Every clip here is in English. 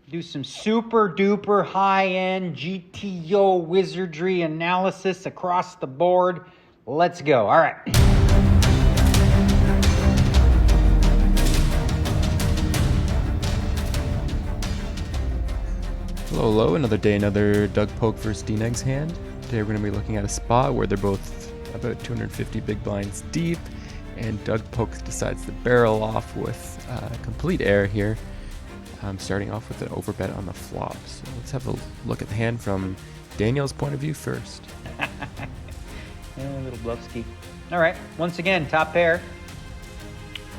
do some super duper high-end GTO wizardry analysis across the board. Let's go. All right. Hello, hello. Another day, another Doug Polk versus Dnegs hand. Today we're going to be looking at a spot where they're both about 250 big blinds deep, and Doug Polk decides to barrel off with complete air here. Starting off with an overbet on the flop. So let's have a look at the hand from Daniel's point of view first. A little bluffski. All right, once again, top pair.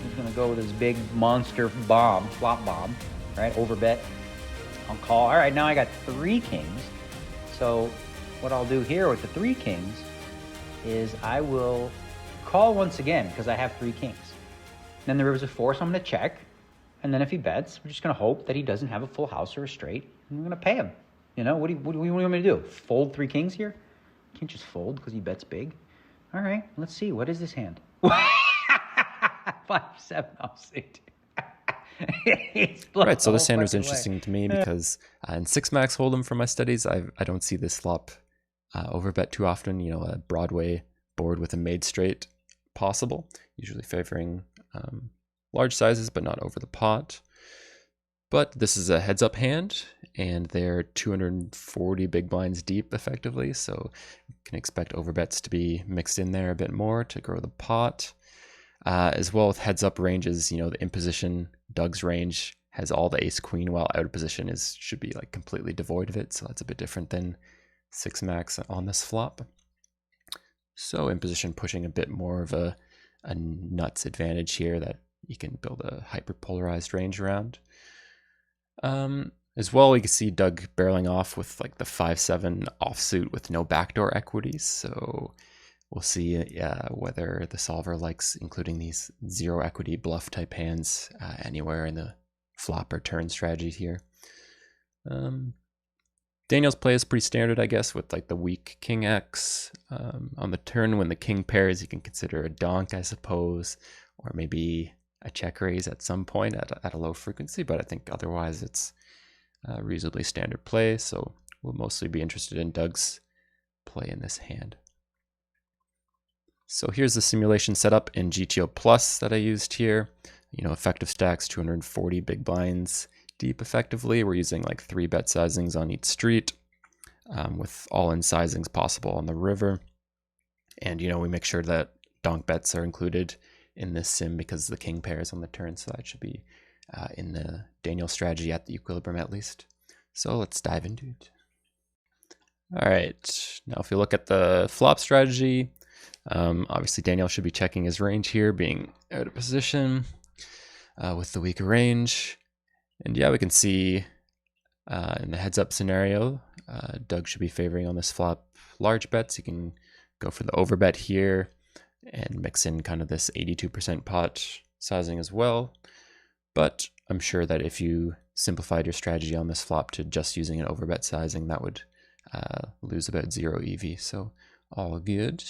He's gonna go with his big monster bomb, flop bomb, right? Overbet. I'll call. All right, now I got 3 kings. So what I'll do here with the 3 kings is I will call once again because I have 3 kings. Then the river's a 4, so I'm gonna check. And then if he bets, we're just going to hope that he doesn't have a full house or a straight. And we're going to pay him. You know, what do you want me to do? Fold 3 kings here? You can't just fold because he bets big. All right, let's see. What is this hand? 5-7 offsuit. Right, so this hand was interesting to me because in 6-max hold'em for my studies, I don't see this flop overbet too often. You know, a Broadway board with a made straight possible, usually favoring large sizes, but not over the pot. But this is a heads up hand, and they're 240 big blinds deep effectively, so you can expect overbets to be mixed in there a bit more to grow the pot. As well with heads up ranges, you know, the in position, Doug's range has all the ace queen, while out of position should be like completely devoid of it, so that's a bit different than 6-max on this flop. So in position pushing a bit more of a nuts advantage here that you can build a hyperpolarized range around. As well, you can see Doug barreling off with like the 5-7 offsuit with no backdoor equities. So we'll see whether the solver likes including these 0 equity bluff type hands anywhere in the flop or turn strategy here. Daniel's play is pretty standard, I guess, with like the weak king X. On the turn, when the king pairs, you can consider a donk, I suppose, or maybe a check raise at some point at a low frequency, but I think otherwise it's reasonably standard play, so we'll mostly be interested in Doug's play in this hand. So here's the simulation setup in GTO Plus that I used here. You know, effective stacks, 240 big blinds deep effectively. We're using like 3 bet sizings on each street with all in sizings possible on the river. And, you know, we make sure that donk bets are included in this sim because the king pairs on the turn, so that should be in the Daniel strategy at the equilibrium at least. So let's dive into it. All right, now if you look at the flop strategy, obviously Daniel should be checking his range here, being out of position with the weaker range. And yeah, we can see in the heads up scenario, Doug should be favoring on this flop large bets. You can go for the overbet here and mix in kind of this 82% pot sizing as well. But I'm sure that if you simplified your strategy on this flop to just using an overbet sizing, that would lose about 0 EV. So all good.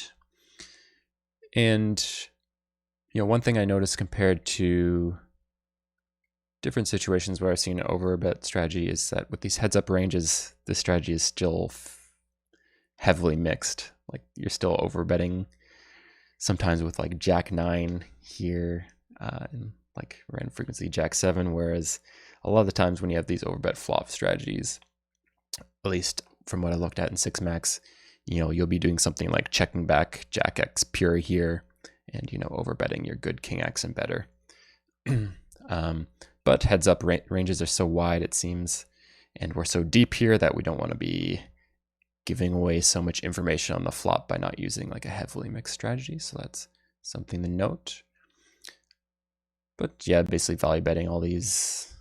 And, you know, one thing I noticed compared to different situations where I've seen an overbet strategy is that with these heads up ranges, this strategy is still heavily mixed. Like you're still overbetting sometimes with like Jack 9 here and like random frequency Jack 7, whereas a lot of the times when you have these overbet flop strategies, at least from what I looked at in 6-max, you know, you'll be doing something like checking back Jack X pure here and, you know, overbetting your good King X and better. But heads up ranges are so wide, it seems, and we're so deep here that we don't want to be giving away so much information on the flop by not using like a heavily mixed strategy. So that's something to note. But yeah, basically value betting all these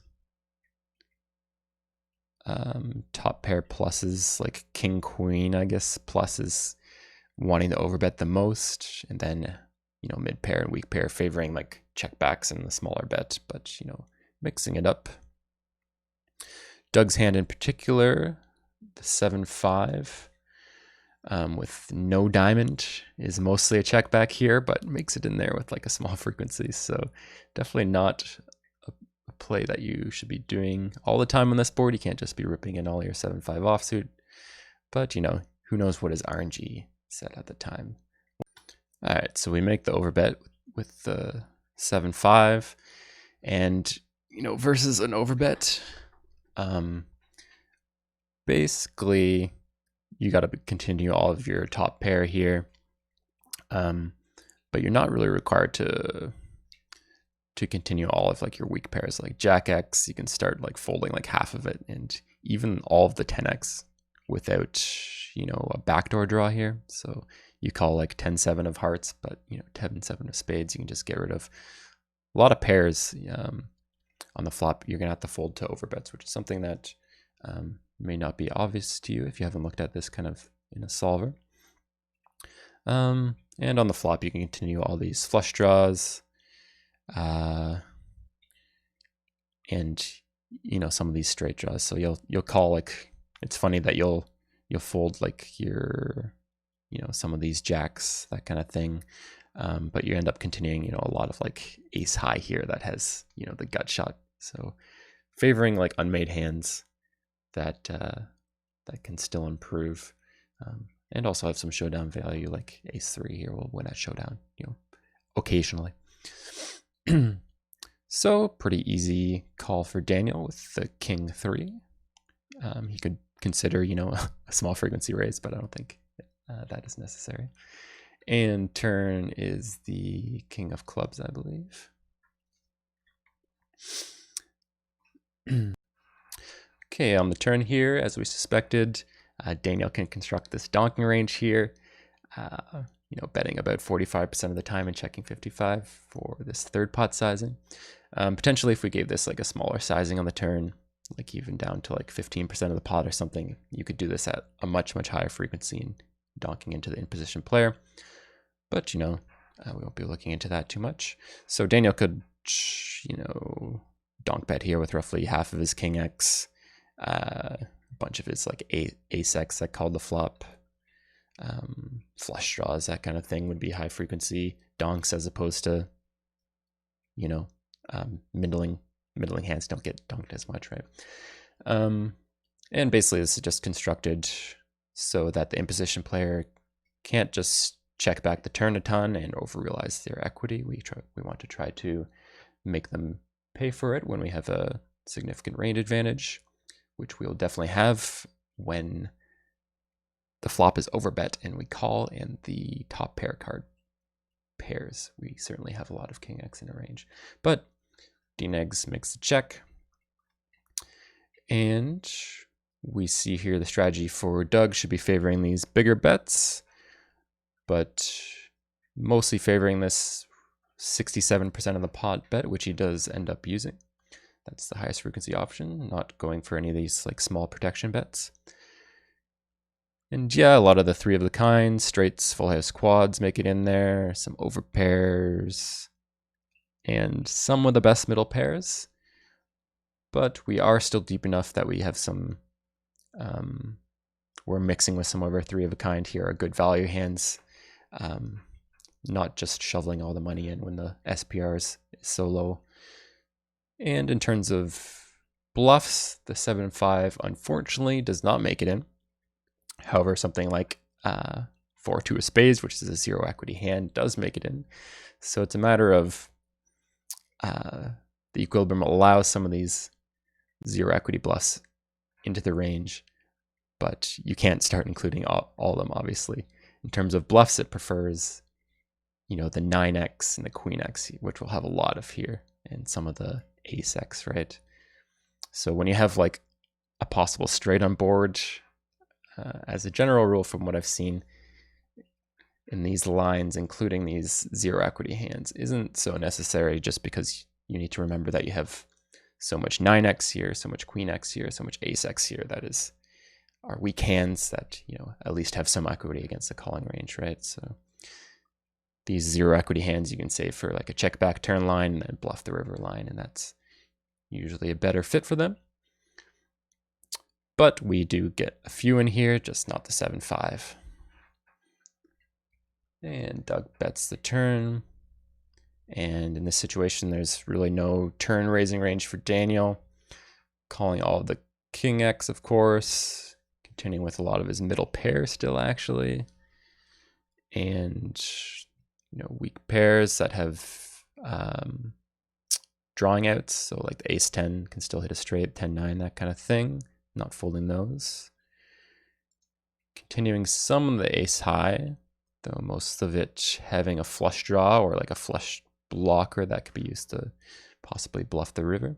top pair pluses, like king queen, I guess, plus is wanting to overbet the most, and then, you know, mid pair and weak pair favoring like checkbacks and the smaller bet, but, you know, mixing it up. Doug's hand in particular, the 7-5 with no diamond is mostly a check back here, but makes it in there with like a small frequency. So definitely not a play that you should be doing all the time on this board. You can't just be ripping in all your 7-5 offsuit. But, you know, who knows what his RNG set at the time. All right, so we make the overbet with the 7-5. And, you know, versus an overbet, basically, you got to continue all of your top pair here. But you're not really required to continue all of like your weak pairs. Like Jack X, you can start like folding like half of it, and even all of the 10X without, you know, a backdoor draw here. So you call like 10-7 of hearts, but, you know, 10-7 of spades, you can just get rid of a lot of pairs. On the flop, you're gonna have to fold to overbets, which is something that may not be obvious to you if you haven't looked at this kind of in a solver. And on the flop, you can continue all these flush draws, and, you know, some of these straight draws. So you'll call, like, it's funny that you'll fold like your, you know, some of these jacks, that kind of thing. But you end up continuing, you know, a lot of like ace high here that has, you know, the gut shot. So favoring like unmade hands that can still improve, and also have some showdown value, like ace 3 here will win at showdown, you know, occasionally. So pretty easy call for Daniel with the king 3. He could consider, you know, a small frequency raise, but I don't think that is necessary. And turn is the king of clubs, I believe. Okay, on the turn here, as we suspected, Daniel can construct this donking range here, you know, betting about 45% of the time and checking 55 for this third pot sizing. Potentially, if we gave this like a smaller sizing on the turn, like even down to like 15% of the pot or something, you could do this at a much, much higher frequency and donking into the in-position player. But, you know, we won't be looking into that too much. So Daniel could, you know, donk bet here with roughly half of his king X, a bunch of his like ace X that called the flop, flush draws, that kind of thing would be high frequency donks, as opposed to, you know, middling hands don't get donked as much, right? And basically this is just constructed so that the in-position player can't just check back the turn a ton and overrealize their equity. We want to try to make them pay for it when we have a significant range advantage, which we'll definitely have when the flop is overbet and we call and the top pair card pairs. We certainly have a lot of king X in a range, but Dnegs makes the check. And we see here the strategy for Doug should be favoring these bigger bets, but mostly favoring this 67% of the pot bet, which he does end up using. That's the highest frequency option, not going for any of these like small protection bets. And yeah, a lot of the 3 of the kind, straights, full house quads make it in there, some overpairs, and some of the best middle pairs. But we are still deep enough that we have some, we're mixing with some of our 3 of a kind here, our good value hands, not just shoveling all the money in when the SPR is so low. And in terms of bluffs, the 7-5 unfortunately does not make it in. However, something like 4-2 of spades, which is a 0 equity hand, does make it in. So it's a matter of the equilibrium allows some of these 0 equity bluffs into the range, but you can't start including all of them, obviously. In terms of bluffs, it prefers, you know, the 9X and the Queen X, which we'll have a lot of here, and some of the Ace X, right? So when you have like a possible straight on board, as a general rule from what I've seen in these lines, including these 0 equity hands isn't so necessary, just because you need to remember that you have so much 9X here, so much Queen X here, so much Ace X here, that is our weak hands that, you know, at least have some equity against the calling range, right? So these 0 equity hands you can save for like a check back turn line and then bluff the river line, and that's usually a better fit for them. But we do get a few in here, just not the 7-5. And Doug bets the turn. And in this situation, there's really no turn raising range for Daniel. Calling all the King X, of course. Continuing with a lot of his middle pair still, actually. And, weak pairs that have drawing outs. So like the ace 10 can still hit a straight, 10-9, that kind of thing. Not folding those. Continuing some of the ace high, though most of it having a flush draw or like a flush blocker that could be used to possibly bluff the river.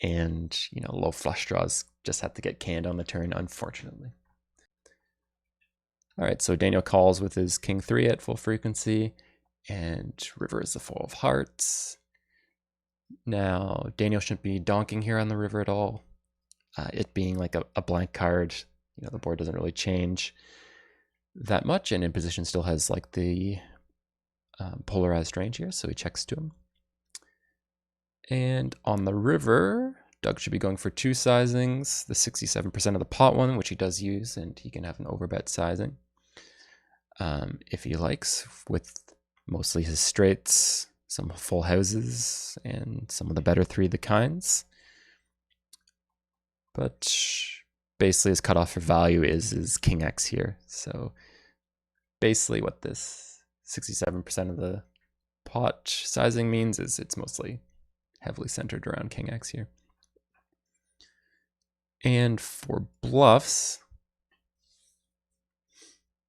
And, low flush draws just have to get canned on the turn, unfortunately. All right, so Daniel calls with his king 3 at full frequency, and river is the 4 of hearts. Now, Daniel shouldn't be donking here on the river at all. It being like a blank card, the board doesn't really change that much, and in position still has like the polarized range here, so he checks to him. And on the river, Doug should be going for 2 sizings, the 67% of the pot one, which he does use, and he can have an overbet sizing if he likes, with mostly his straights, some full houses, and some of the better 3 of the kinds. But basically his cutoff for value is King X here. So basically what this 67% of the pot sizing means is it's mostly heavily centered around King X here. And for bluffs,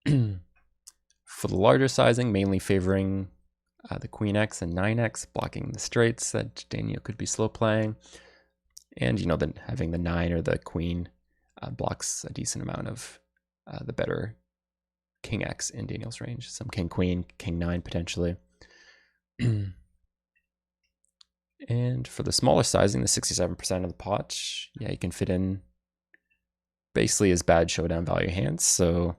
for the larger sizing, mainly favoring the Queen X and 9X, blocking the straights that Daniel could be slow playing. And, then having the 9 or the Queen blocks a decent amount of the better King X in Daniel's range. Some King Queen, King 9 potentially. And for the smaller sizing, the 67% of the pot, yeah, you can fit in basically as bad showdown value hands. So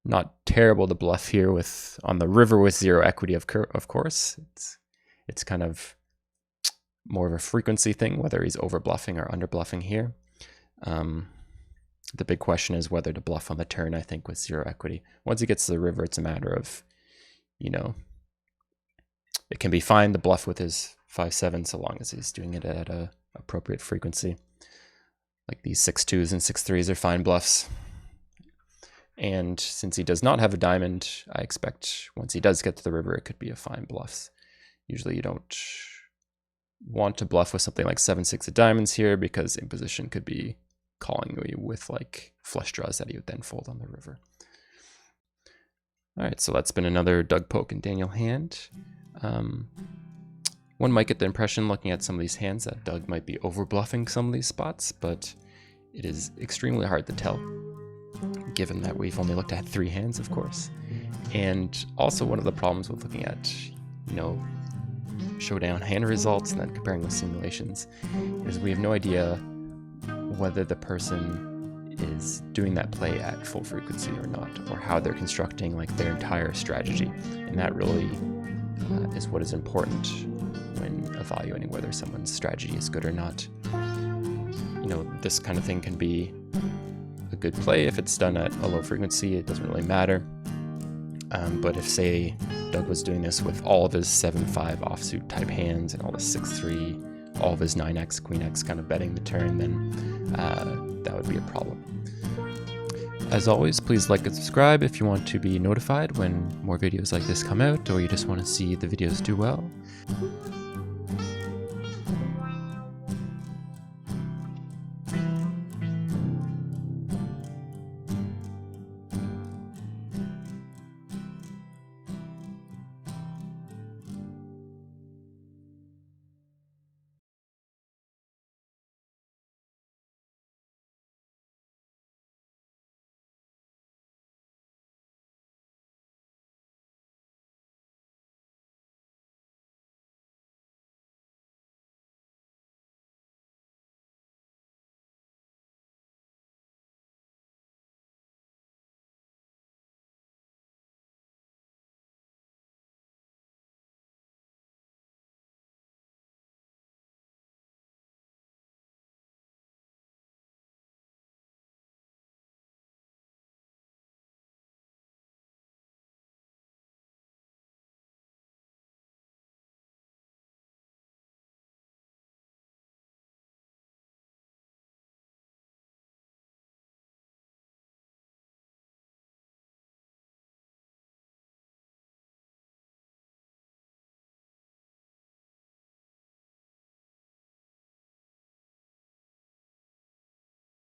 not terrible to bluff here with on the river with 0 equity, of course. It's kind of more of a frequency thing, whether he's over bluffing or under bluffing here. The big question is whether to bluff on the turn, I think, with 0 equity. Once he gets to the river, it's a matter of, it can be fine to bluff with his 5-7 so long as he's doing it at a appropriate frequency. Like these 6-2s and 6-3s are fine bluffs. And since he does not have a diamond, I expect once he does get to the river, it could be a fine bluffs. Usually you don't want to bluff with something like 7-6 of diamonds here because in position could be calling you with like flush draws that he would then fold on the river. All right, so that's been another Doug, Polk, and Daniel hand. One might get the impression looking at some of these hands that Doug might be over bluffing some of these spots, but it is extremely hard to tell, given that we've only looked at 3 hands, of course. And also one of the problems with looking at, showdown hand results and then comparing with simulations is we have no idea whether the person is doing that play at full frequency or not, or how they're constructing like their entire strategy. And that really is what is important when evaluating whether someone's strategy is good or not. This kind of thing can be a good play if it's done at a low frequency. It doesn't really matter. But if, say, Doug was doing this with all of his 7-5 offsuit type hands and all the 6-3, all of his 9X, Queen X kind of betting the turn, then that would be a problem. As always, please like and subscribe if you want to be notified when more videos like this come out, or you just want to see the videos do well.